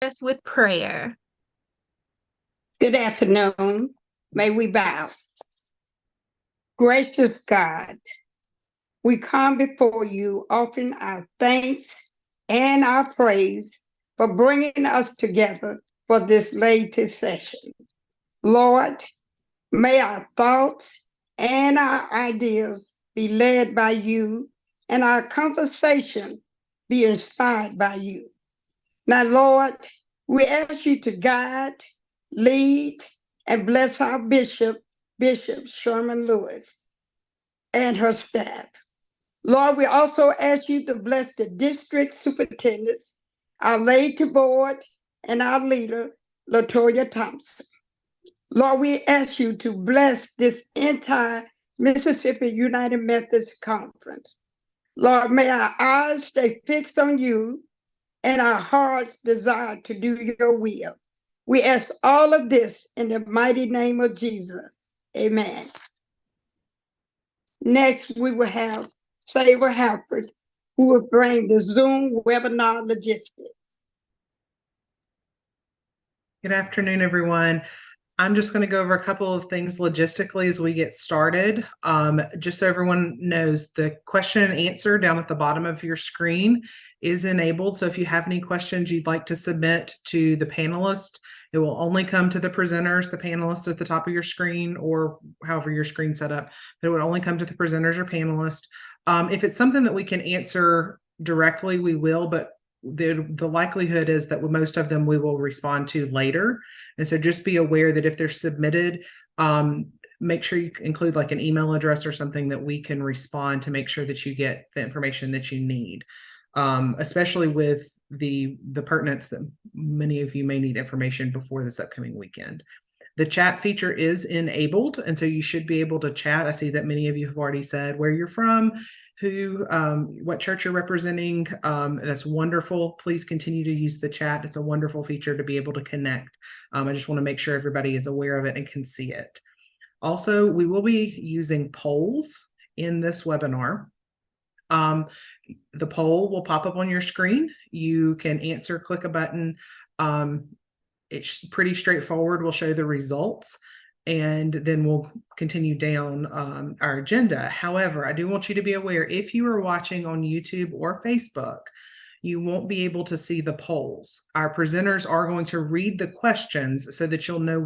us with prayer. Good afternoon. May we bow. Gracious God, we come before you offering our thanks and our praise for bringing us together for this Laity session. Lord, may our thoughts and our ideas be led by you and our conversation be inspired by you. Now, Lord, we ask you to guide, lead, and bless our Bishop Sherman Lewis, and her staff. Lord, we also ask you to bless the district superintendents, our Laity board, and our leader, Latoya Thompson. Lord, we ask you to bless this entire Mississippi United Methodist Conference. Lord, may our eyes stay fixed on you and our hearts desire to do your will. We ask all of this in the mighty name of Jesus. Amen. Next, we will have Saber Halford, who will bring the Zoom webinar logistics. Good afternoon, everyone. I'm just going to go over a couple of things logistically as we get started. Just so everyone knows, the question and answer down at the bottom of your screen is enabled. So if you have any questions you'd like to submit to the panelists, it will only come to the presenters, the panelists at the top of your screen, or however your screen's set up. But it would only come to the presenters or panelists. If it's something that we can answer directly, we will, but the likelihood is that most of them we will respond to later. And so just be aware that if they're submitted, make sure you include like an email address or something that we can respond to make sure that you get the information that you need, especially with the pertinence that many of you may need information before this upcoming weekend. The chat feature is enabled, and so you should be able to chat. I see that many of you have already said where you're from, what church you're representing. That's wonderful. Please continue to use the chat. It's a wonderful feature to be able to connect. I just want to make sure everybody is aware of it and can see it. Also, we will be using polls in this webinar. The poll will pop up on your screen. You can answer, click a button. It's pretty straightforward. We'll show the results, and then we'll continue down our agenda. However, I do want you to be aware, if you are watching on YouTube or Facebook, you won't be able to see the polls. Our presenters are going to read the questions so that you'll know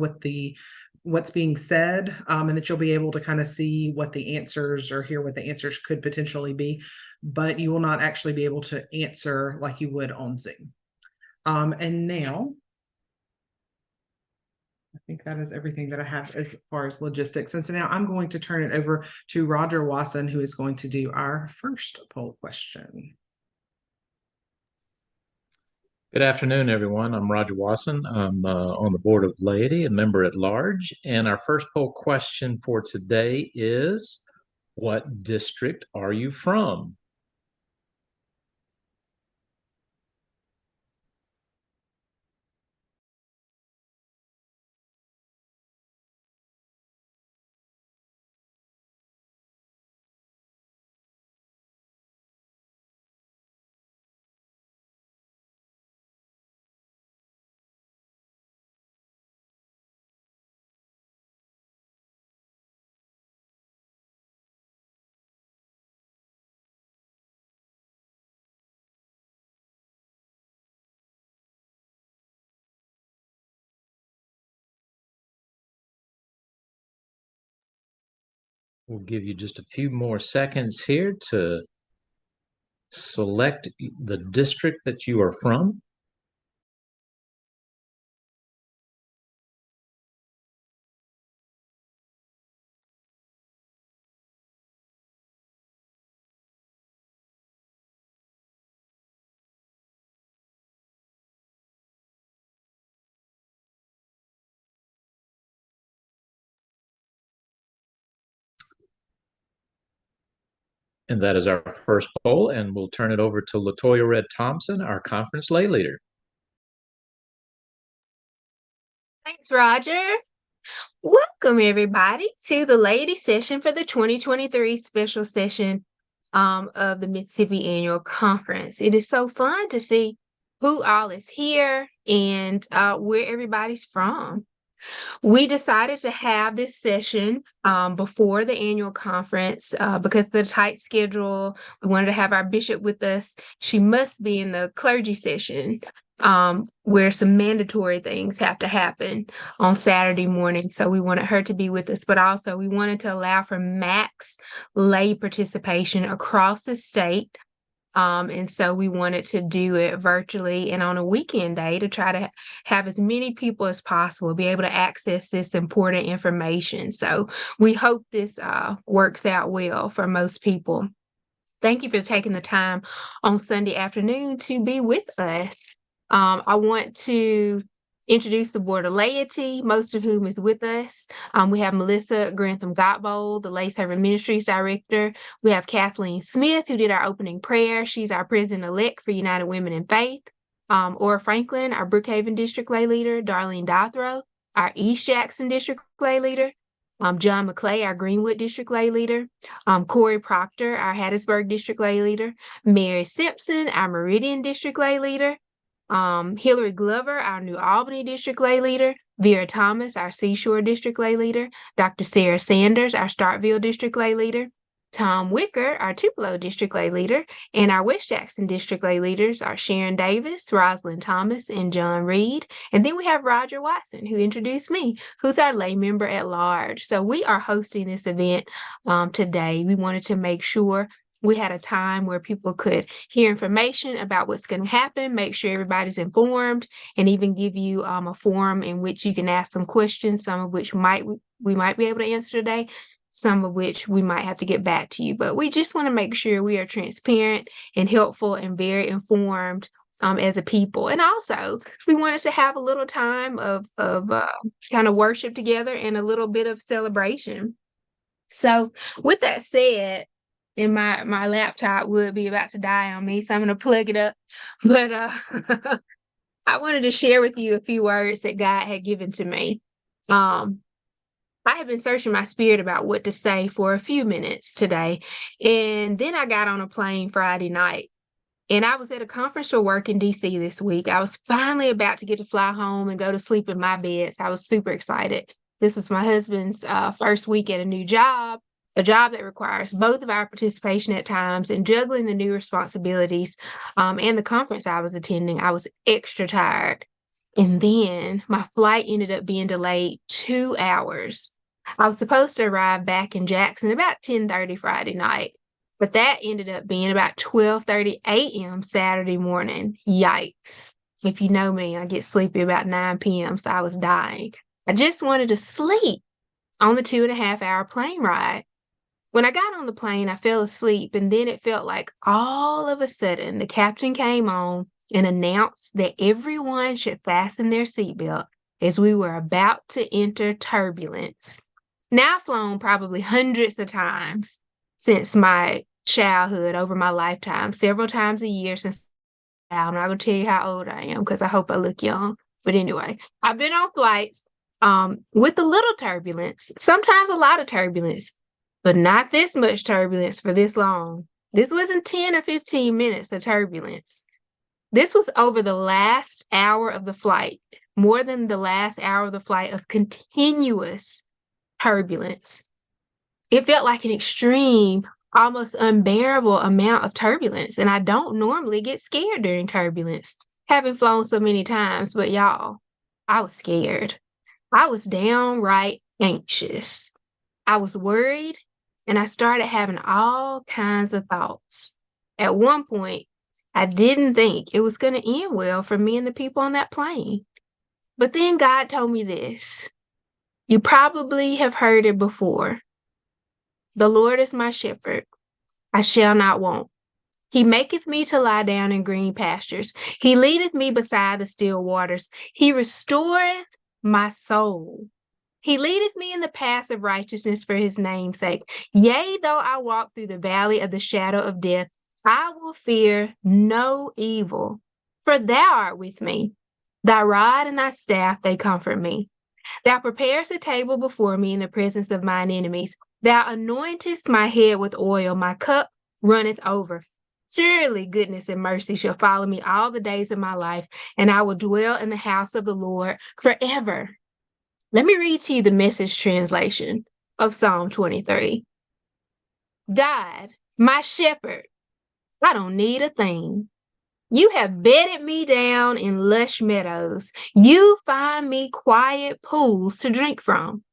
what's being said, and that you'll be able to kind of see what the answers or hear what the answers could potentially be, but you will not actually be able to answer like you would on Zoom. And now, I think that is everything that I have as far as logistics. And so now I'm going to turn it over to Roger Wasson, who is going to do our first poll question. Good afternoon, everyone. I'm Roger Wasson. I'm on the board of Laity, a member at large. And our first poll question for today is, what district are you from? We'll give you just a few more seconds here to select the district that you are from. And that is our first poll, and we'll turn it over to Latoya Red Thompson, our conference lay leader. Thanks, Roger. Welcome, everybody, to the Laity session for the 2023 special session of the Mississippi Annual Conference. It is so fun to see who all is here. and where everybody's from. We decided to have this session before the annual conference because of the tight schedule. We wanted to have our bishop with us. She must be in the clergy session where some mandatory things have to happen on Saturday morning. So we wanted her to be with us, but also we wanted to allow for max lay participation across the state. And so we wanted to do it virtually and on a weekend day to try to have as many people as possible be able to access this important information. So we hope this works out well for most people. Thank you for taking the time on Sunday afternoon to be with us. I want to introduce the Board of Laity, most of whom is with us. We have Melissa Grantham-Gottbold, the Lay Servant Ministries Director. We have Kathleen Smith, who did our opening prayer. She's our President-elect for United Women in Faith. Ora Franklin, our Brookhaven District Lay Leader. Darlene Dothrow, our East Jackson District Lay Leader. John McClay, our Greenwood District Lay Leader. Corey Proctor, our Hattiesburg District Lay Leader. Mary Simpson, our Meridian District Lay Leader. Hillary Glover, our New Albany District Lay Leader. Vera Thomas, our Seashore District Lay Leader. Dr. Sarah Sanders, our Starkville District Lay Leader. Tom Wicker, our Tupelo District Lay Leader. And our West Jackson District Lay Leaders are Sharon Davis, Rosalind Thomas, and John Reed. And then we have Roger Watson, who introduced me, who's our lay member at large. So we are hosting this event today. We wanted to make sure we had a time where people could hear information about what's going to happen, make sure everybody's informed, and even give you a forum in which you can ask some questions, some of which we might be able to answer today, some of which we might have to get back to you. But we just want to make sure we are transparent and helpful and very informed as a people. And also, we wanted to have a little time of kind of worship together and a little bit of celebration. So with that said, and my laptop would be about to die on me, so I'm going to plug it up. But I wanted to share with you a few words that God had given to me. I have been searching my spirit about what to say for a few minutes today. And then I got on a plane Friday night. And I was at a conference for work in DC this week. I was finally about to get to fly home and go to sleep in my bed. So I was super excited. This is my husband's first week at a new job, a job that requires both of our participation at times, and juggling the new responsibilities and the conference I was attending. I was extra tired. And then my flight ended up being delayed 2 hours. I was supposed to arrive back in Jackson about 10:30 Friday night, but that ended up being about 12:30 a.m. Saturday morning. Yikes. If you know me, I get sleepy about 9 p.m., so I was dying. I just wanted to sleep on the 2.5-hour plane ride. When I got on the plane, I fell asleep, and then it felt like all of a sudden the captain came on and announced that everyone should fasten their seatbelt as we were about to enter turbulence. Now, I've flown probably hundreds of times since my childhood over my lifetime, several times a year since I'm not going to tell you how old I am because I hope I look young. But anyway, I've been on flights with a little turbulence, sometimes a lot of turbulence, but not this much turbulence for this long. This wasn't 10 or 15 minutes of turbulence. This was over the last hour of the flight, more than the last hour of the flight of continuous turbulence. It felt like an extreme, almost unbearable amount of turbulence. And I don't normally get scared during turbulence, having flown so many times. But y'all, I was scared. I was downright anxious. I was worried, and I started having all kinds of thoughts. At one point, I didn't think it was going to end well for me and the people on that plane. But then God told me this. You probably have heard it before. The Lord is my shepherd. I shall not want. He maketh me to lie down in green pastures. He leadeth me beside the still waters. He restoreth my soul. He leadeth me in the paths of righteousness for his name's sake. Yea, though I walk through the valley of the shadow of death, I will fear no evil, for thou art with me. Thy rod and thy staff, they comfort me. Thou preparest a table before me in the presence of mine enemies. Thou anointest my head with oil, my cup runneth over. Surely goodness and mercy shall follow me all the days of my life, and I will dwell in the house of the Lord forever. Let me read to you the Message translation of Psalm 23. God, my shepherd, I don't need a thing. You have bedded me down in lush meadows. You find me quiet pools to drink from.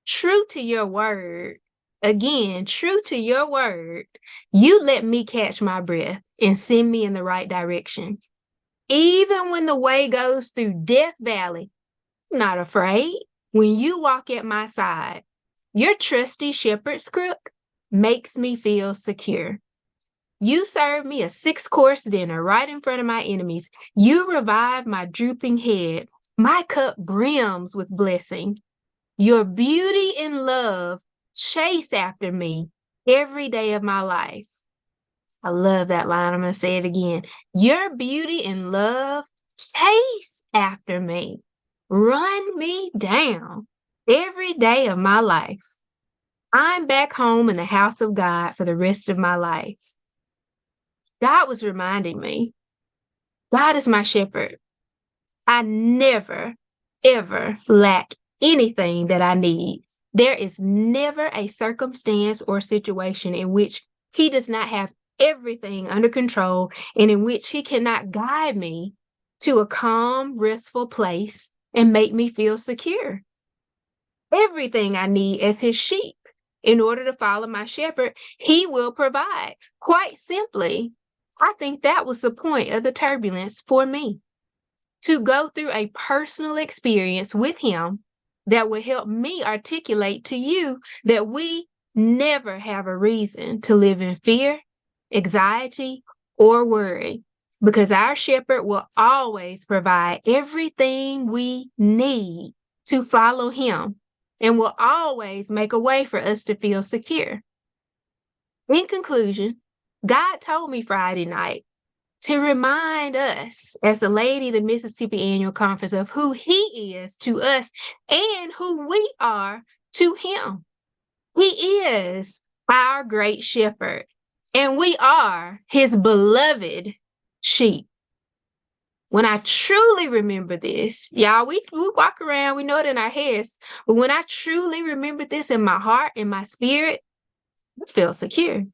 True to your word, again, true to your word, you let me catch my breath and send me in the right direction. Even when the way goes through Death Valley, I'm not afraid. When you walk at my side, your trusty shepherd's crook makes me feel secure. You serve me a 6-course dinner right in front of my enemies. You revive my drooping head. My cup brims with blessing. Your beauty and love chase after me every day of my life. I love that line. I'm going to say it again. Your beauty and love chase after me. Run me down every day of my life. I'm back home in the house of God for the rest of my life. God was reminding me, God is my shepherd. I never, ever lack anything that I need. There is never a circumstance or situation in which he does not have everything under control and in which he cannot guide me to a calm, restful place and make me feel secure. Everything I need as his sheep in order to follow my shepherd, he will provide. Quite simply, I think that was the point of the turbulence for me. To go through a personal experience with him that will help me articulate to you that we never have a reason to live in fear, anxiety, or worry, because our shepherd will always provide everything we need to follow him and will always make a way for us to feel secure. In conclusion, God told me Friday night to remind us as the Laity, the Mississippi Annual Conference, of who he is to us and who we are to him. He is our great shepherd, and we are his beloved sheep. When I truly remember this, y'all, we walk around, we know it in our heads, but when I truly remember this in my heart, in my spirit, I feel secure.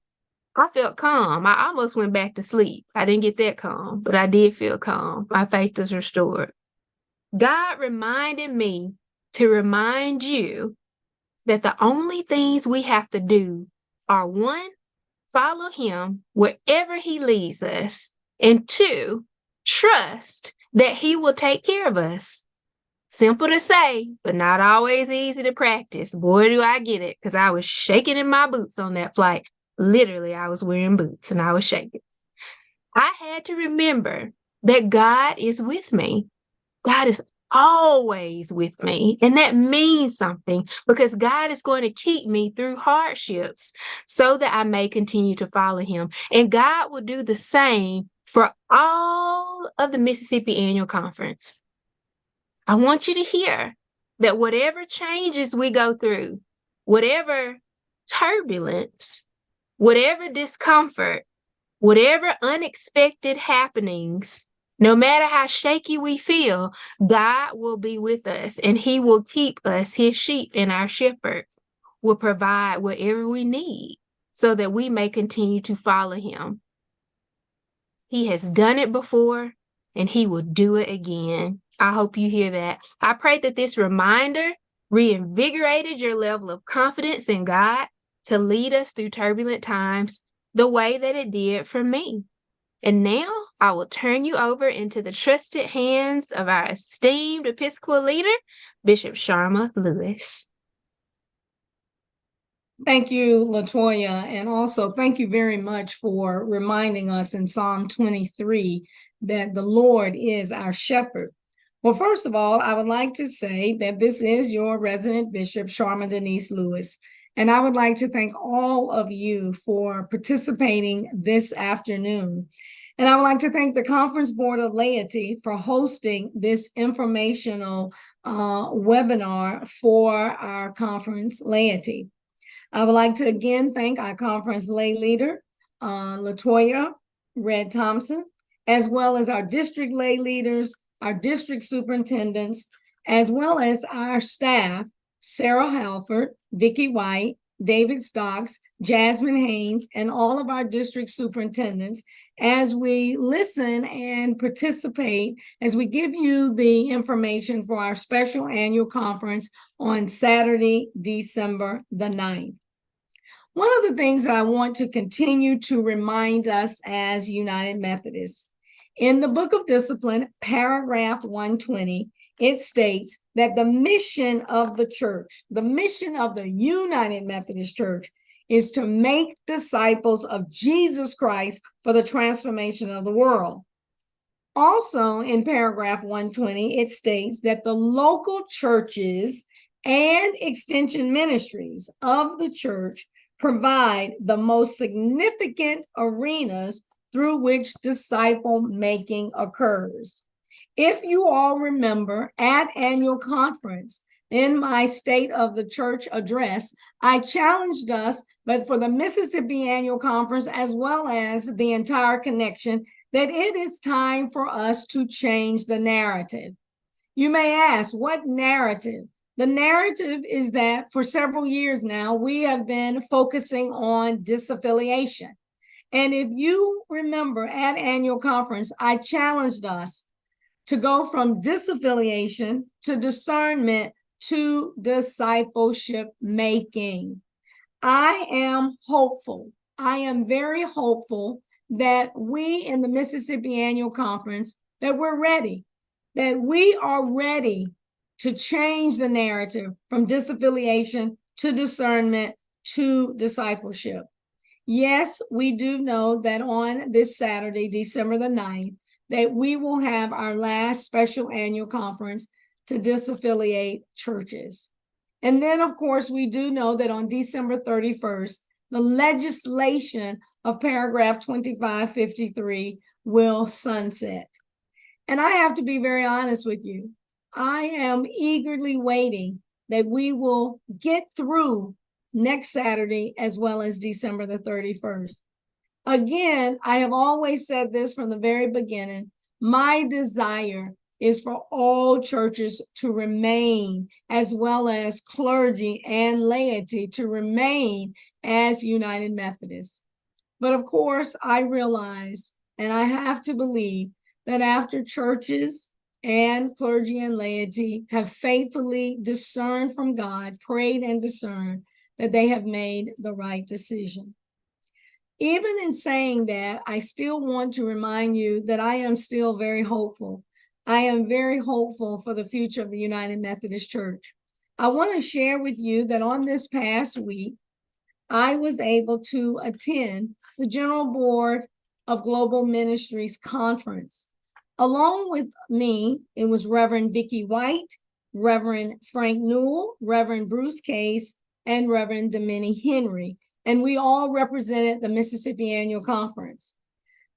I felt calm. I almost went back to sleep. I didn't get that calm, but I did feel calm. My faith was restored. God reminded me to remind you that the only things we have to do are 1, follow him wherever he leads us, and 2, trust that he will take care of us. Simple to say, but not always easy to practice. Boy, do I get it, because I was shaking in my boots on that flight. Literally, I was wearing boots and I was shaking. I had to remember that God is with me. God is always with me. And that means something, because God is going to keep me through hardships so that I may continue to follow him. And God will do the same for all of the Mississippi Annual Conference. I want you to hear that whatever changes we go through, whatever turbulence, whatever discomfort, whatever unexpected happenings, no matter how shaky we feel, God will be with us and he will keep us, his sheep, and our shepherd will provide whatever we need so that we may continue to follow him. He has done it before and he will do it again. I hope you hear that. I pray that this reminder reinvigorated your level of confidence in God to lead us through turbulent times the way that it did for me. And now I will turn you over into the trusted hands of our esteemed Episcopal leader, Bishop Sharma Lewis. Thank you, LaToya, and also thank you very much for reminding us in Psalm 23 that the Lord is our shepherd. Well, first of all, I would like to say that this is your resident Bishop, Sharma Denise Lewis, and I would like to thank all of you for participating this afternoon. And I would like to thank the Conference Board of Laity for hosting this informational webinar for our conference laity. I would like to again thank our conference lay leader, LaToya, Red Thompson, as well as our district lay leaders, our district superintendents, as well as our staff, Sarah Halford, Vicki White, David Stocks, Jasmine Haynes, and all of our district superintendents, as we listen and participate, as we give you the information for our special annual conference on Saturday, December the 9th. One of the things that I want to continue to remind us as United Methodists, in the Book of Discipline, paragraph 120, it states that the mission of the church, the mission of the United Methodist Church, is to make disciples of Jesus Christ for the transformation of the world. Also, in paragraph 120, it states that the local churches and extension ministries of the church provide the most significant arenas through which disciple making occurs. If you all remember, at annual conference, in my State of the Church address, I challenged us, but for the Mississippi Annual Conference, as well as the entire connection, that it is time for us to change the narrative. You may ask, what narrative? The narrative is that for several years now, we have been focusing on disaffiliation. And if you remember at annual conference, I challenged us to go from disaffiliation to discernment to discipleship making. I am hopeful. I am very hopeful that we in the Mississippi Annual Conference, that we're ready, that we are ready to change the narrative from disaffiliation to discernment to discipleship. Yes, we do know that on this Saturday, December the 9th, that we will have our last special annual conference to disaffiliate churches. And then, of course, we do know that on December 31st, the legislation of paragraph 2553 will sunset. And I have to be very honest with you. I am eagerly waiting that we will get through next Saturday as well as December the 31st. Again, I have always said this from the very beginning. My desire is for all churches to remain, as well as clergy and laity to remain as United Methodists. But of course, I realize, and I have to believe, that after churches and clergy and laity have faithfully discerned from God, prayed and discerned, that they have made the right decision. Even in saying that, I still want to remind you that I am still very hopeful. I am very hopeful for the future of the United Methodist Church. I want to share with you that on this past week, I was able to attend the General Board of Global Ministries Conference. Along with me, it was Reverend Vicki White, Reverend Frank Newell, Reverend Bruce Case, and Reverend Domini Henry. And we all represented the Mississippi Annual Conference.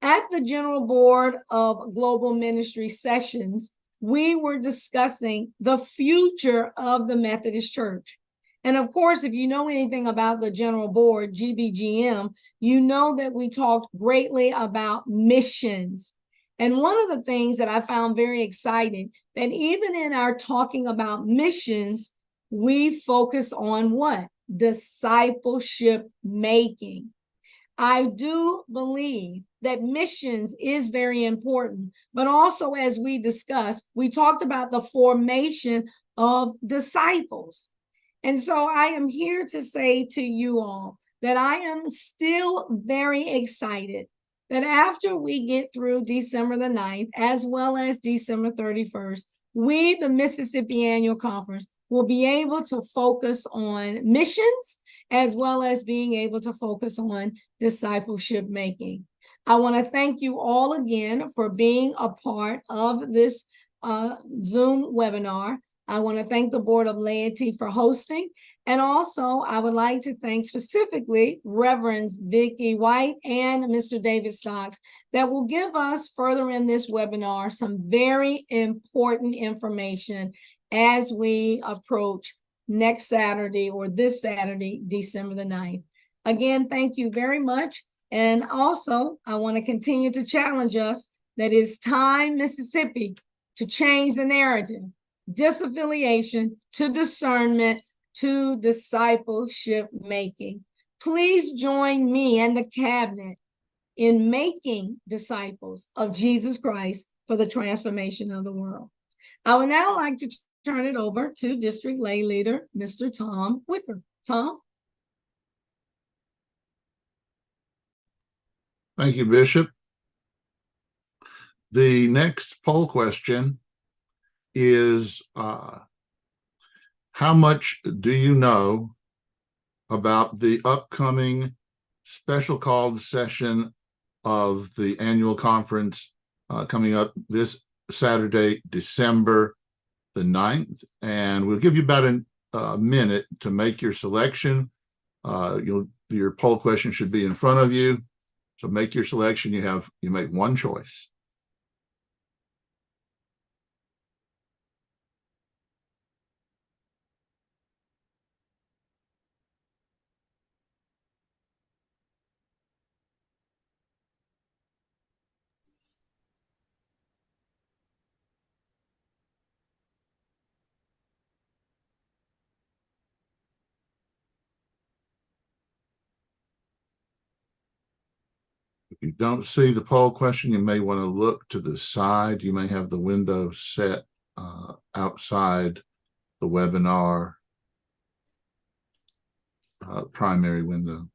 At the General Board of Global Ministry sessions, we were discussing the future of the Methodist Church. And of course, if you know anything about the General Board, GBGM, you know that we talked greatly about missions. And one of the things that I found very exciting, that even in our talking about missions, we focus on what? Discipleship making. I do believe that missions is very important, but also as we discussed, we talked about the formation of disciples. And so I am here to say to you all that I am still very excited that after we get through December the 9th, as well as December 31st, we, the Mississippi Annual Conference, will be able to focus on missions as well as being able to focus on discipleship making. I want to thank you all again for being a part of this Zoom webinar. I want to thank the Board of Laity for hosting. And also, I would like to thank specifically Reverends Vicki White and Mr. David Stocks that will give us further in this webinar some very important information as we approach next Saturday or this Saturday, December the 9th. Again, thank you very much. And also, I want to continue to challenge us that it's time, Mississippi, to change the narrative. Disaffiliation to discernment to discipleship making. Please join me and the cabinet in making disciples of Jesus Christ for the transformation of the world. I would now like to turn it over to District Lay Leader, Mr. Tom Wicker. Tom? Thank you, Bishop. The next poll question is, how much do you know about the upcoming special called session of the annual conference coming up this Saturday, December the 9th? And we'll give you about a minute to make your selection. Your poll question should be in front of you. So make your selection. You make one choice. If you don't see the poll question, you may want to look to the side. You may have the window set outside the webinar primary window.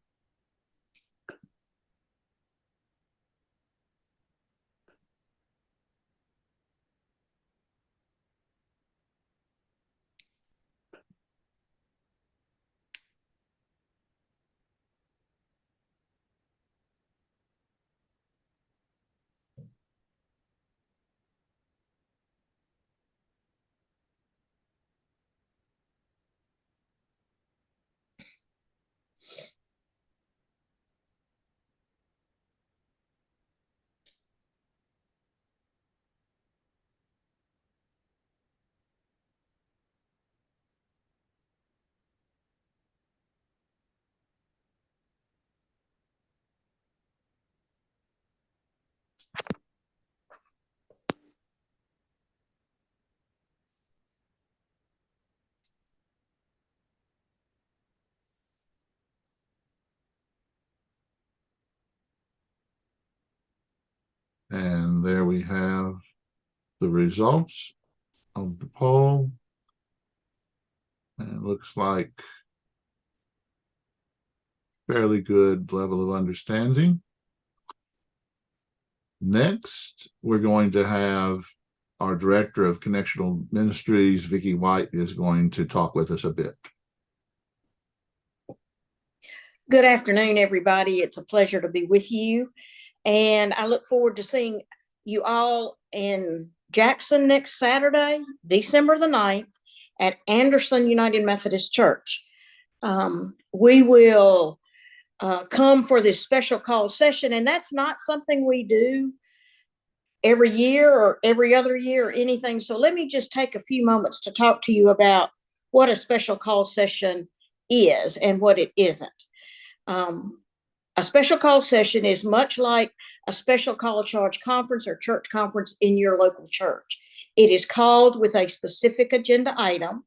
And there we have the results of the poll. And it looks like fairly good level of understanding. Next, we're going to have our Director of Connectional Ministries, Vicki White, is going to talk with us a bit. Good afternoon, everybody. It's a pleasure to be with you. And I look forward to seeing you all in Jackson next Saturday, December the 9th, at Anderson United Methodist Church. We will come for this special call session, and that's not something we do every year or every other year or anything. So let me just take a few moments to talk to you about what a special call session is and what it isn't. A special call session is much like a special call charge conference or church conference in your local church. It is called with a specific agenda item.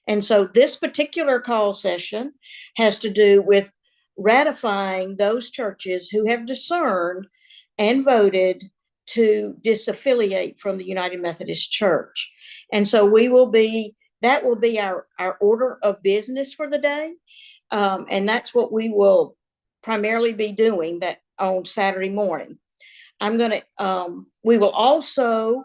And so this particular call session has to do with ratifying those churches who have discerned and voted to disaffiliate from the United Methodist Church. And so that will be our order of business for the day. And that's what we will primarily be doing that on Saturday morning. We will also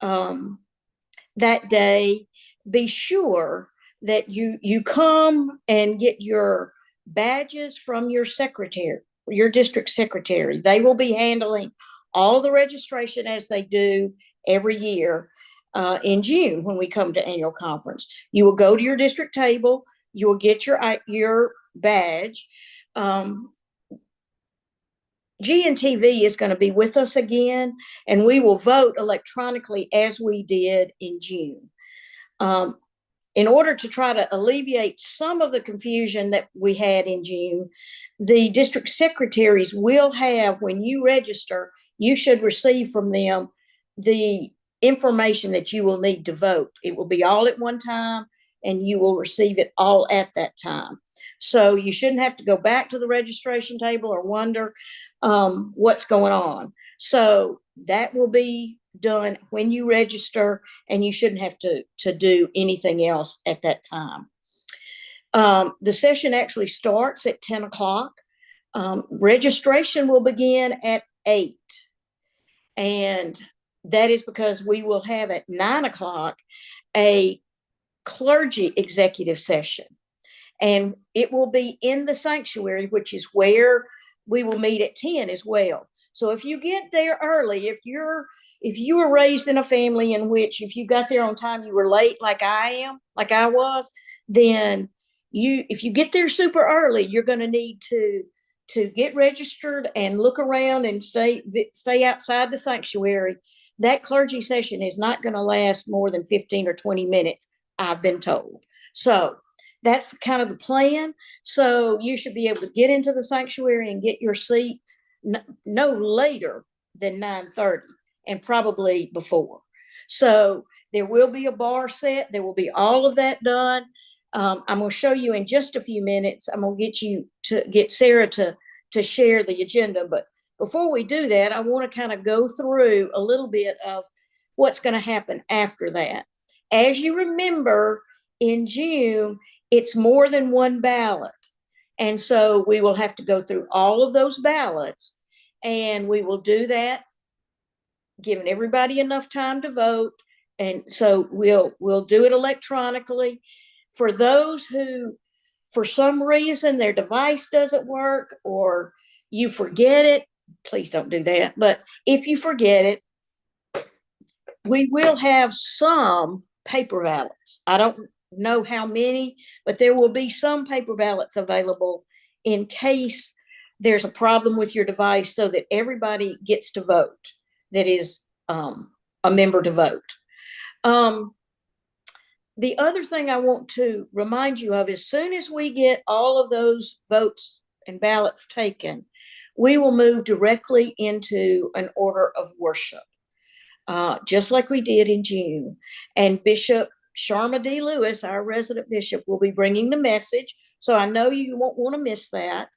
that day be sure that you come and get your badges from your secretary, your district secretary. They will be handling all the registration as they do every year in June when we come to annual conference. You will go to your district table. You will get your badge. GNTV is going to be with us again, and we will vote electronically as we did in June. in order to try to alleviate some of the confusion that we had in June, the district secretaries will have, when you register, you should receive from them the information that you will need to vote. It will be all at one time, and you will receive it all at that time. So you shouldn't have to go back to the registration table or wonder what's going on. So that will be done when you register, and you shouldn't have to do anything else at that time. The session actually starts at 10 o'clock. Registration will begin at 8. And that is because we will have at 9 o'clock a clergy executive session. And it will be in the sanctuary, which is where we will meet at 10 as well. So if you get there early, if you were raised in a family in which if you got there on time, you were late like I was, then if you get there super early, you're going to need to get registered and look around and stay outside the sanctuary. That clergy session is not going to last more than 15 or 20 minutes, I've been told. So that's kind of the plan. So you should be able to get into the sanctuary and get your seat no later than 9:30, and probably before. So there will be a bar set. There will be all of that done. I'm going to show you in just a few minutes. I'm going to get Sarah to share the agenda. But before we do that, I want to kind of go through a little bit of what's going to happen after that. As you remember, in June, it's more than one ballot. And so we will have to go through all of those ballots, and we will do that, giving everybody enough time to vote. And so we'll do it electronically. For those who, for some reason, their device doesn't work or you forget it, please don't do that. But if you forget it, we will have some paper ballots. I don't know how many, but there will be some paper ballots available in case there's a problem with your device, so that everybody gets to vote that is a member to vote. The other thing I want to remind you of, as soon as we get all of those votes and ballots taken, we will move directly into an order of worship, just like we did in June. And Bishop Sharma D. Lewis, our resident bishop, will be bringing the message. So I know you won't want to miss that.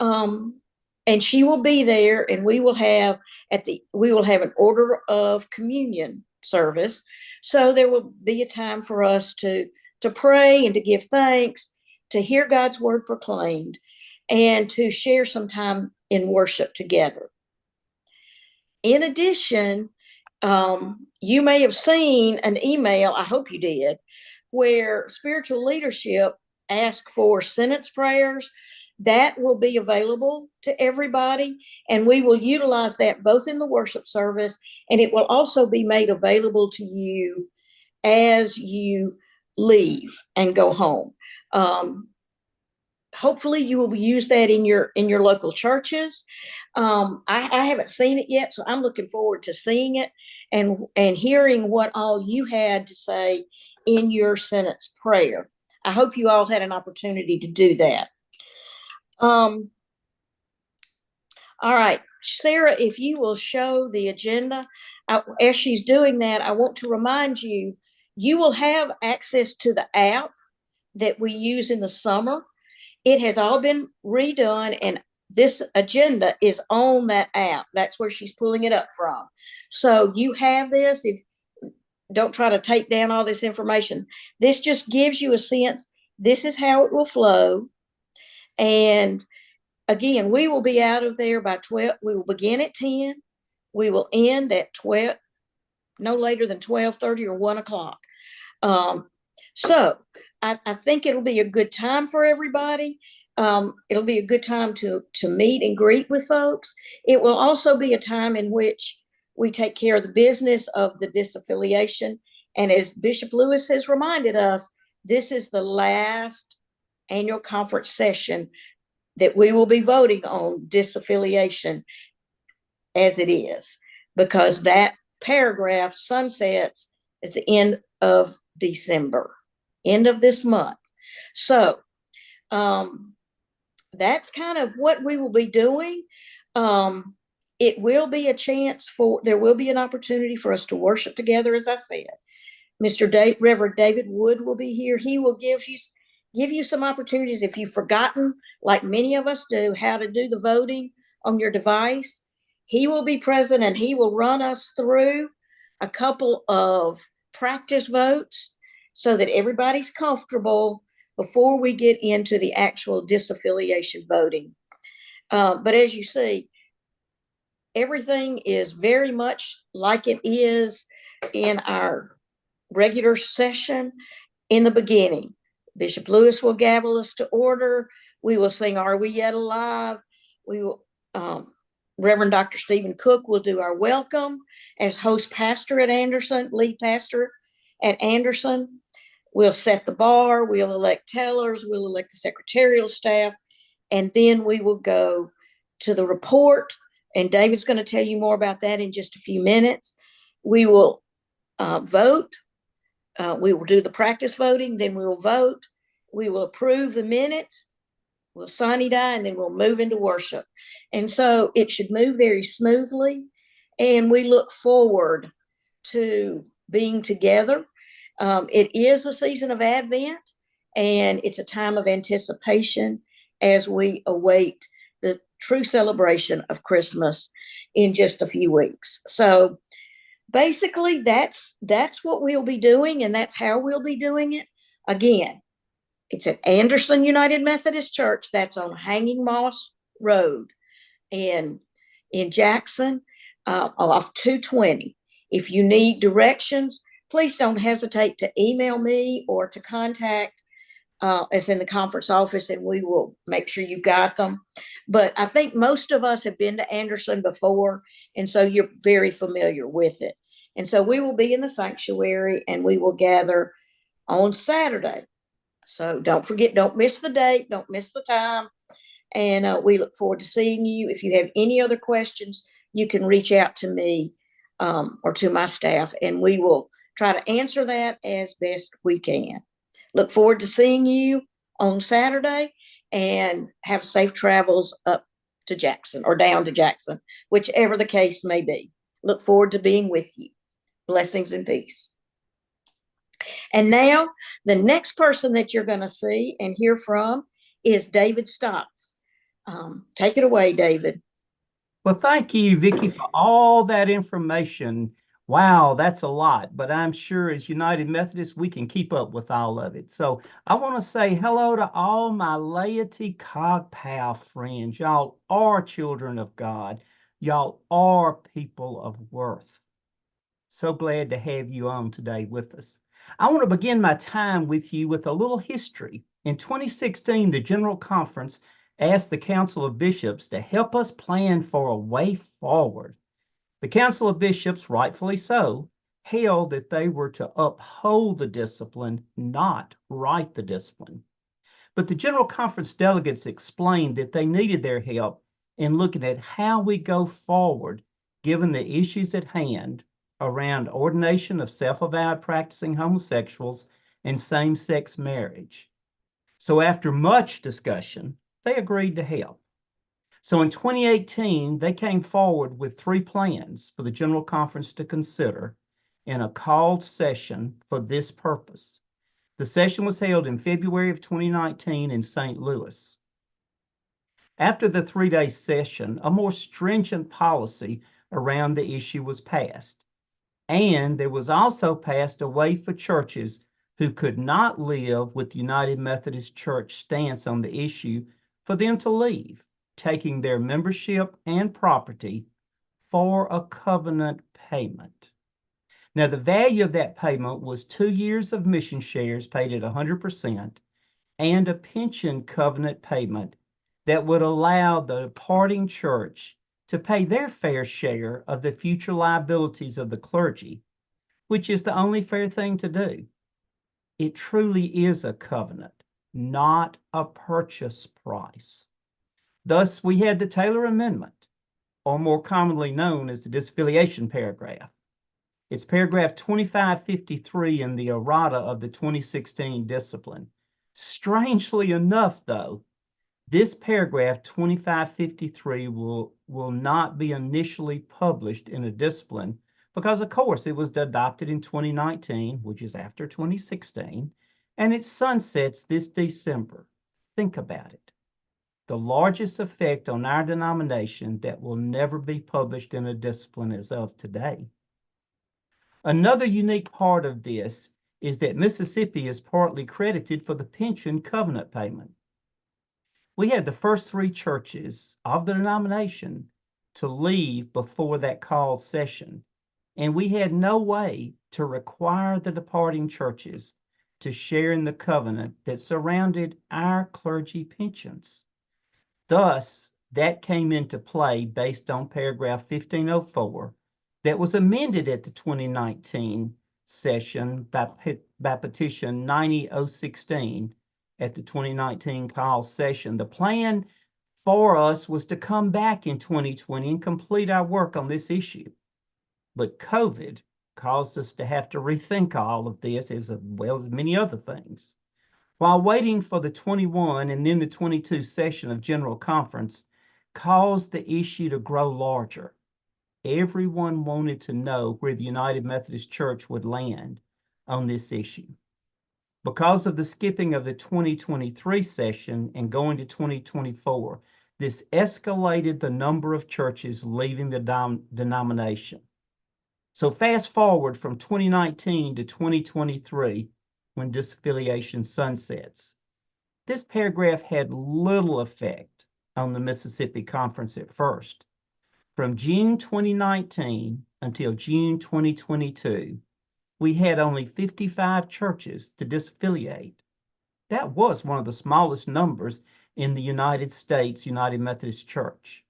And she will be there, and we will have an order of communion service. So there will be a time for us to pray and to give thanks, to hear God's word proclaimed, and to share some time in worship together. In addition, you may have seen an email, I hope you did, where spiritual leadership asked for sentence prayers. That will be available to everybody, and we will utilize that both in the worship service, and it will also be made available to you as you leave and go home. Hopefully you will use that in your local churches. I haven't seen it yet, so I'm looking forward to seeing it and hearing what all you had to say in your sentence prayer. I hope you all had an opportunity to do that. All right, Sarah, if you will show the agenda. As she's doing that, I want to remind you, you will have access to the app that we use in the summer. It has all been redone, and this agenda is on that app. That's where she's pulling it up from. So you have this. Don't try to take down all this information. This just gives you a sense. This is how it will flow. And again, we will be out of there by 12. We will begin at 10. We will end at 12, no later than 12:30 or 1 o'clock. So I think it'll be a good time for everybody. It'll be a good time to meet and greet with folks. It will also be a time in which we take care of the business of the disaffiliation. And as Bishop Lewis has reminded us, this is the last annual conference session that we will be voting on disaffiliation as it is, because that paragraph sunsets at the end of December. end of this month. So that's kind of what we will be doing. It will be a chance there will be an opportunity for us to worship together, as I said. Reverend David Wood will be here. He will give you some opportunities if you've forgotten, like many of us do, how to do the voting on your device. He will be present and he will run us through a couple of practice votes so that everybody's comfortable before we get into the actual disaffiliation voting. But as you see, everything is very much like it is in our regular session. In the beginning, Bishop Lewis will gavel us to order. We will sing, "Are We Yet Alive?" We will, Reverend Dr. Stephen Cook will do our welcome as host pastor at Anderson, lead pastor at Anderson. We'll set the bar, we'll elect tellers, we'll elect the secretarial staff, and then we will go to the report. And David's going to tell you more about that in just a few minutes. We will vote. We will do the practice voting, then we will vote. We will approve the minutes. We'll sine die, and then we'll move into worship. And so it should move very smoothly. And we look forward to being together. It is the season of Advent, and it's a time of anticipation as we await the true celebration of Christmas in just a few weeks. So basically, that's what we'll be doing, and that's how we'll be doing it. Again, it's at Anderson United Methodist Church. That's on Hanging Moss Road in Jackson, off 220. If you need directions, please don't hesitate to email me or to contact us in the conference office, and we will make sure you got them. But I think most of us have been to Anderson before, and so you're very familiar with it. And so we will be in the sanctuary, and we will gather on Saturday. So don't forget, don't miss the date, don't miss the time. And we look forward to seeing you. If you have any other questions, you can reach out to me or to my staff, and we will try to answer that as best we can. Look forward to seeing you on Saturday, and have safe travels up to Jackson or down to Jackson, whichever the case may be. Look forward to being with you. Blessings and peace. And now the next person that you're going to see and hear from is David Stotts. Take it away, David. Well, thank you, Vicki, for all that information. Wow, that's a lot, but I'm sure as United Methodists, we can keep up with all of it. So I want to say hello to all my Laity Cog Pal friends. Y'all are children of God. Y'all are people of worth. So glad to have you on today with us. I want to begin my time with you with a little history. In 2016, the General Conference asked the Council of Bishops to help us plan for a way forward. The Council of Bishops, rightfully so, held that they were to uphold the discipline, not write the discipline. But the General Conference delegates explained that they needed their help in looking at how we go forward, given the issues at hand around ordination of self-avowed practicing homosexuals and same-sex marriage. So after much discussion, they agreed to help. So in 2018, they came forward with 3 plans for the General Conference to consider in a called session for this purpose. The session was held in February of 2019 in St. Louis. After the 3-day session, a more stringent policy around the issue was passed. And there was also passed a way for churches who could not live with the United Methodist Church stance on the issue for them to leave, taking their membership and property for a covenant payment. Now, the value of that payment was 2 years of mission shares paid at 100% and a pension covenant payment that would allow the departing church to pay their fair share of the future liabilities of the clergy, which is the only fair thing to do. It truly is a covenant, not a purchase price. Thus, we had the Taylor Amendment, or more commonly known as the disaffiliation paragraph. It's paragraph 2553 in the errata of the 2016 discipline. Strangely enough, though, this paragraph 2553 will not be initially published in a discipline because, of course, it was adopted in 2019, which is after 2016, and it sunsets this December. Think about it. The largest effect on our denomination that will never be published in a discipline as of today. Another unique part of this is that Mississippi is partly credited for the pension covenant payment. We had the first 3 churches of the denomination to leave before that called session, and we had no way to require the departing churches to share in the covenant that surrounded our clergy pensions. Thus, that came into play based on paragraph 1504 that was amended at the 2019 session by petition 90016 at the 2019 call session. The plan for us was to come back in 2020 and complete our work on this issue. But COVID caused us to have to rethink all of this as well as many other things. While waiting for the 21 and then the 22 session of General Conference caused the issue to grow larger. Everyone wanted to know where the United Methodist Church would land on this issue. Because of the skipping of the 2023 session and going to 2024, this escalated the number of churches leaving the denomination. So fast forward from 2019 to 2023, when disaffiliation sunsets. This paragraph had little effect on the Mississippi Conference at first. From June 2019 until June 2022, we had only 55 churches to disaffiliate. That was one of the smallest numbers in the United States United Methodist Church.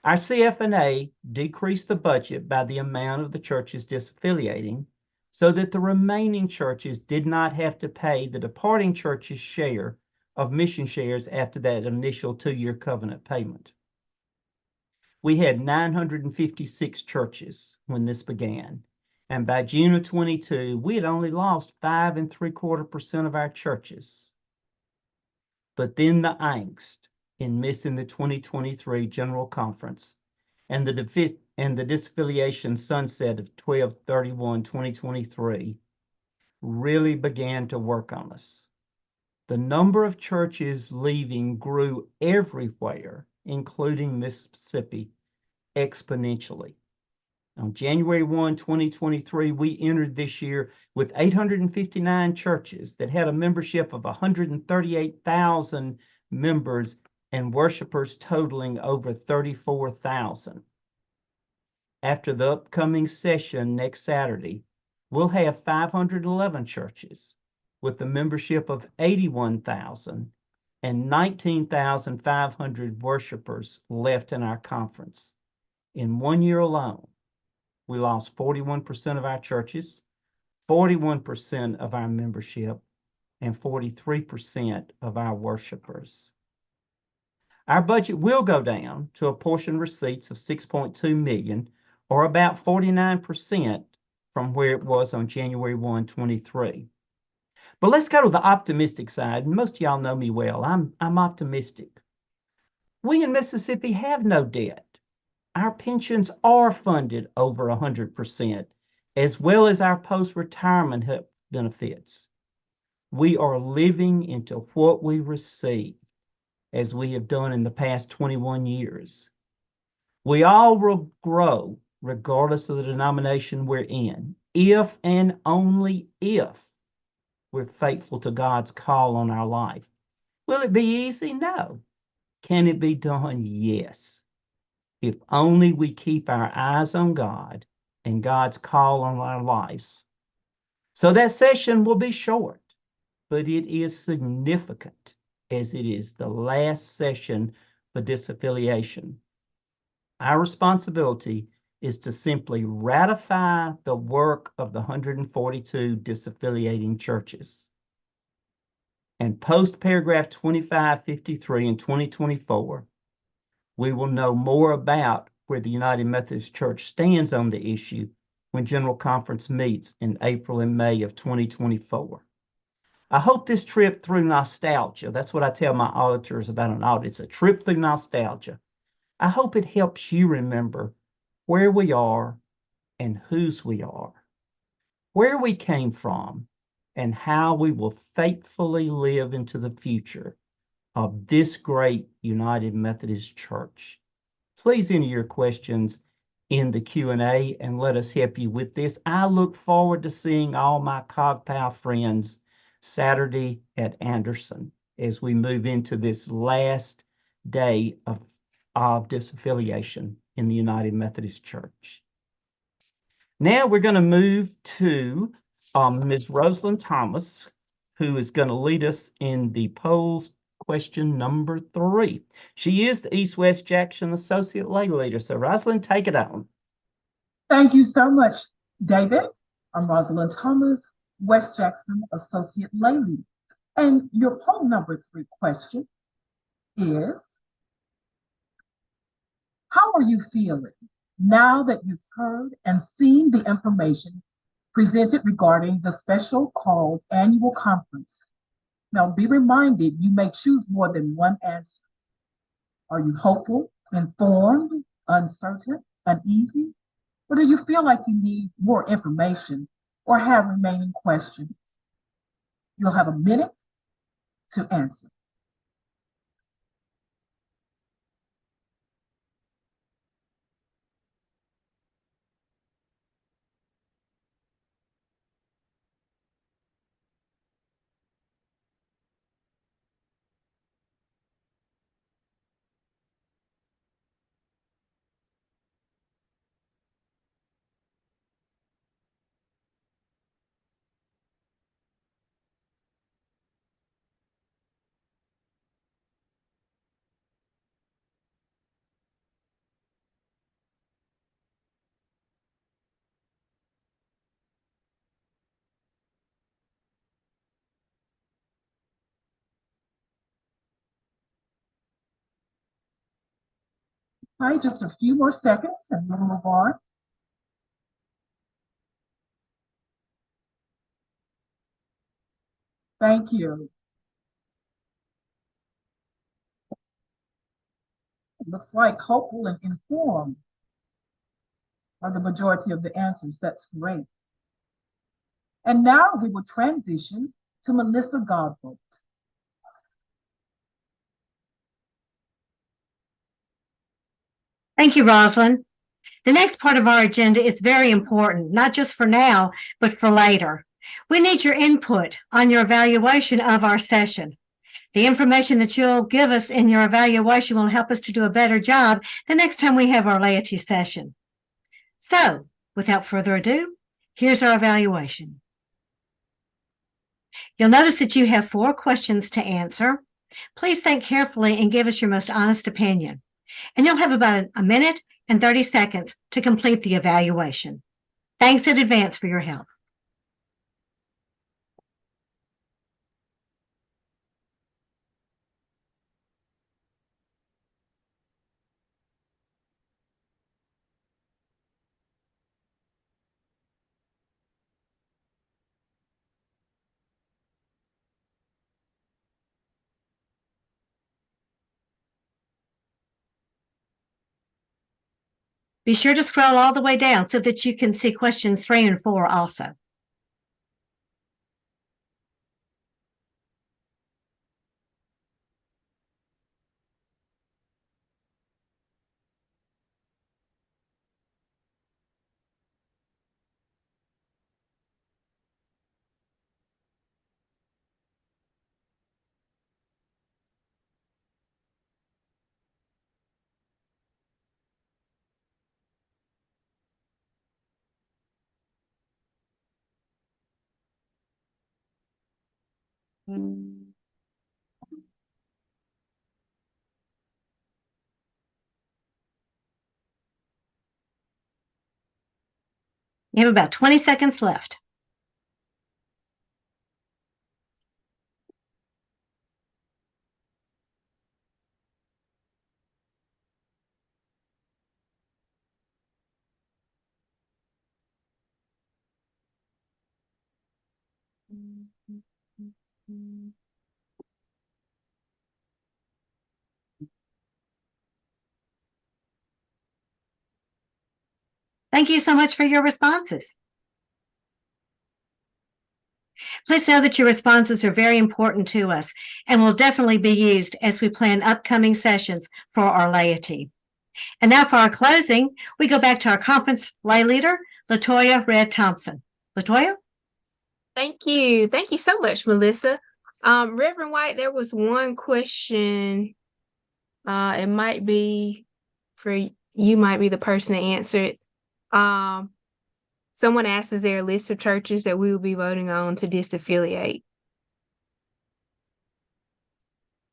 Our CF&A decreased the budget by the amount of the churches disaffiliating so that the remaining churches did not have to pay the departing church's share of mission shares after that initial 2-year covenant payment. We had 956 churches when this began, and by June of 22, we had only lost 5 3/4% of our churches. But then the angst in missing the 2023 General Conference and the disaffiliation sunset of 12/31/2023 really began to work on us. The number of churches leaving grew everywhere, including Mississippi, exponentially. On January 1, 2023, we entered this year with 859 churches that had a membership of 138,000 members and worshipers totaling over 34,000. After the upcoming session next Saturday, we'll have 511 churches with a membership of 81,000 and 19,500 worshipers left in our conference. In 1 year alone, we lost 41% of our churches, 41% of our membership, and 43% of our worshipers. Our budget will go down to apportioned receipts of $6.2 million, or about 49% from where it was on January 1, 23. But let's go to the optimistic side. Most of y'all know me well. I'm optimistic. We in Mississippi have no debt. Our pensions are funded over 100%, as well as our post-retirement health benefits. We are living into what we receive, as we have done in the past 21 years. We all will grow regardless of the denomination we're in, if and only if we're faithful to God's call on our life. Will it be easy? No. Can it be done? Yes. If only we keep our eyes on God and God's call on our lives. So that session will be short, but it is significant, as it is the last session for disaffiliation. Our responsibility is to simply ratify the work of the 142 disaffiliating churches. And post paragraph 2553 in 2024, we will know more about where the United Methodist Church stands on the issue when General Conference meets in April and May of 2024. I hope this trip through nostalgia, that's what I tell my auditors about an audit, it's a trip through nostalgia. I hope it helps you remember where we are and whose we are, where we came from, and how we will faithfully live into the future of this great United Methodist Church. Please enter your questions in the Q&A and let us help you with this. I look forward to seeing all my CogPal friends Saturday at Anderson as we move into this last day of disaffiliation in the United Methodist Church. Now we're going to move to Ms. Rosalind Thomas, who is going to lead us in the polls question number 3. She is the East-West Jackson Associate Lay Leader. So Rosalind, take it on. Thank you so much, David. I'm Rosalind Thomas, West Jackson Associate Lay Leader. And your poll number 3 question is, how are you feeling now that you've heard and seen the information presented regarding the special called annual conference? Now, be reminded you may choose more than one answer. Are you hopeful, informed, uncertain, uneasy? Or do you feel like you need more information or have remaining questions? You'll have a minute to answer. All right, just a few more seconds and we'll move on. Thank you. It looks like hopeful and informed are the majority of the answers. That's great. And now we will transition to Melissa Godbolt. Thank you, Rosalind. The next part of our agenda is very important, not just for now, but for later. We need your input on your evaluation of our session. The information that you'll give us in your evaluation will help us to do a better job the next time we have our laity session. So, without further ado, here's our evaluation. You'll notice that you have 4 questions to answer. Please think carefully and give us your most honest opinion. And you'll have about a minute and 30 seconds to complete the evaluation. Thanks in advance for your help. Be sure to scroll all the way down so that you can see questions 3 and 4 also. You have about 20 seconds left. Thank you so much for your responses. Please know that your responses are very important to us and will definitely be used as we plan upcoming sessions for our laity. And now for our closing, we go back to our conference lay leader, Latoya Red Thompson. Latoya? Thank you. Thank you so much, Melissa. Reverend White, there was one question. It might be for you, might be the person to answer it. Someone asked, is there a list of churches that we will be voting on to disaffiliate?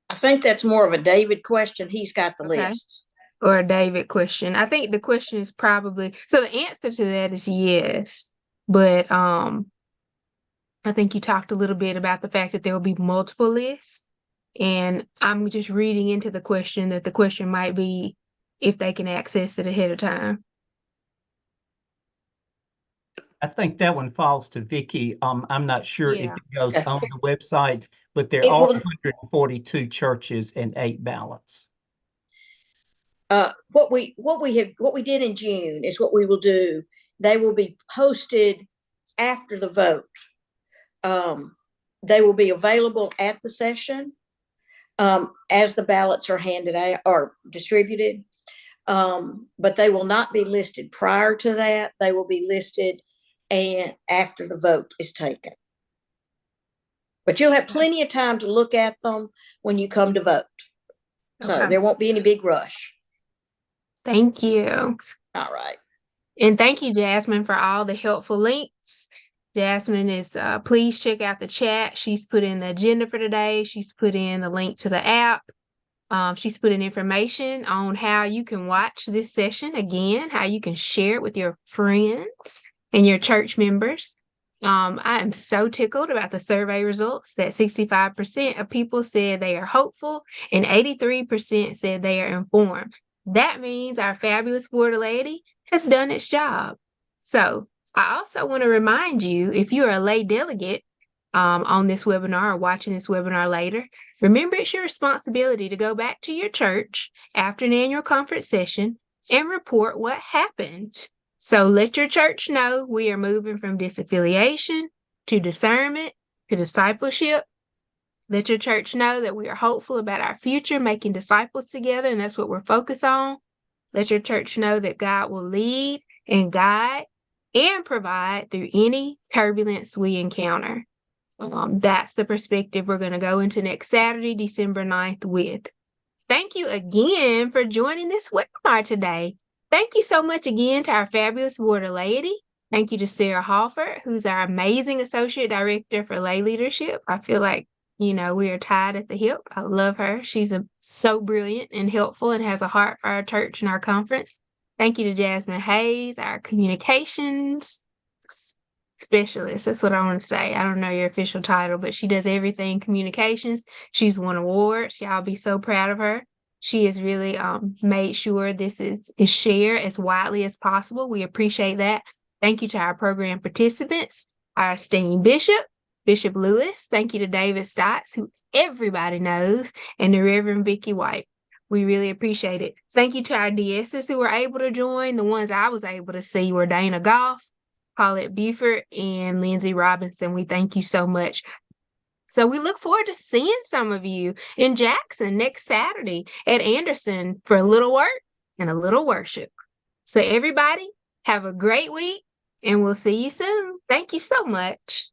I think that's more of a David question. He's got the Okay. lists. Or a David question. I think the question is probably, so the answer to that is yes. But I think you talked a little bit about the fact that there will be multiple lists. And I'm just reading into the question that the question might be if they can access it ahead of time. I think that one falls to Vicki. I'm not sure if Yeah. it goes Okay. on the website, but there It are will- 142 churches and 8 ballots. What we did in June is what we will do. They will be posted after the vote. They will be available at the session as the ballots are handed out or distributed. But they will not be listed prior to that. They will be listed and after the vote is taken. But you'll have plenty of time to look at them when you come to vote. So Okay. there won't be any big rush. Thank you. All right. And thank you, Jasmine, for all the helpful links. Jasmine is, please check out the chat. She's put in the agenda for today. She's put in the link to the app. She's put in information on how you can watch this session again, how you can share it with your friends and your church members. I am so tickled about the survey results that 65% of people said they are hopeful and 83% said they are informed. That means our fabulous Board of Laity has done its job. So I also want to remind you, if you are a lay delegate on this webinar or watching this webinar later, remember it's your responsibility to go back to your church after an annual conference session and report what happened. So let your church know we are moving from disaffiliation to discernment to discipleship. Let your church know that we are hopeful about our future, making disciples together, and that's what we're focused on. Let your church know that God will lead and guide and provide through any turbulence we encounter. That's the perspective we're going to go into next Saturday, December 9th with. Thank you again for joining this webinar today. Thank you so much again to our fabulous Board of Laity. Thank you to Sarah Halford, who's our amazing Associate Director for Lay Leadership. I feel like, we are tied at the hip. I love her. She's so brilliant and helpful and has a heart for our church and our conference. Thank you to Jasmine Hayes, our communications specialist. That's what I want to say. I don't know your official title, but she does everything communications. She's won awards. Y'all be so proud of her. She has really made sure this is shared as widely as possible. We appreciate that. Thank you to our program participants, our esteemed Bishop Lewis. Thank you to David Stotts, who everybody knows, and the Reverend Vicki White. We really appreciate it. Thank you to our DSs who were able to join. The ones I was able to see were Dana Goff, Paulette Buford, and Lindsay Robinson. We thank you so much. So we look forward to seeing some of you in Jackson next Saturday at Anderson for a little work and a little worship. So everybody, have a great week, and we'll see you soon. Thank you so much.